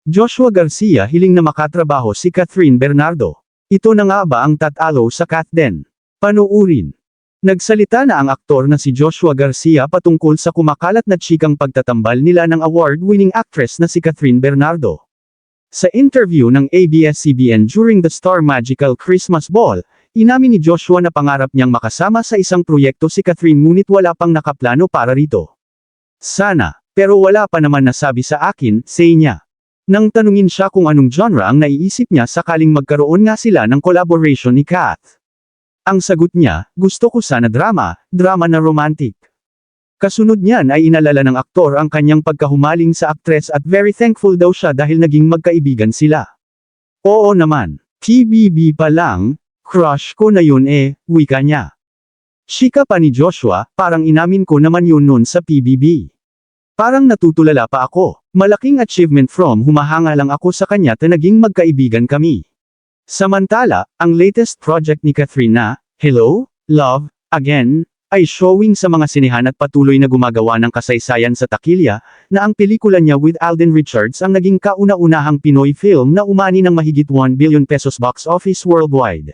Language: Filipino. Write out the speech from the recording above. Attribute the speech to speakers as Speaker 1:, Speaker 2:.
Speaker 1: Joshua Garcia hiling na makatrabaho si Catherine Bernardo. Ito na nga ba ang tatalo sa Catden? Panuurin. Nagsalita na ang aktor na si Joshua Garcia patungkol sa kumakalat na tsikang pagtatambal nila ng award-winning actress na si Catherine Bernardo. Sa interview ng ABS-CBN during the Star Magical Christmas Ball, inamin ni Joshua na pangarap niyang makasama sa isang proyekto si Catherine ngunit wala pang nakaplano para rito. Sana, pero wala pa naman nasabi sa akin, say niya. Nang tanungin siya kung anong genre ang naiisip niya sakaling magkaroon nga sila ng collaboration ni Kath. Ang sagot niya, gusto ko sana drama na romantic. Kasunod niyan ay inalala ng aktor ang kanyang pagkahumaling sa aktres at very thankful daw siya dahil naging magkaibigan sila. Oo naman, PBB pa lang, crush ko na yun wika niya. Chika pa ni Joshua, parang inamin ko naman yun nun sa PBB. Parang natutulala pa ako, malaking achievement from humahanga lang ako sa kanya at naging magkaibigan kami. Samantala, ang latest project ni Catherine na, Hello, Love, Again, ay showing sa mga sinehan at patuloy na gumagawa ng kasaysayan sa takilya, na ang pelikula niya with Alden Richards ang naging kauna-unahang Pinoy film na umani ng mahigit 1 billion pesos box office worldwide.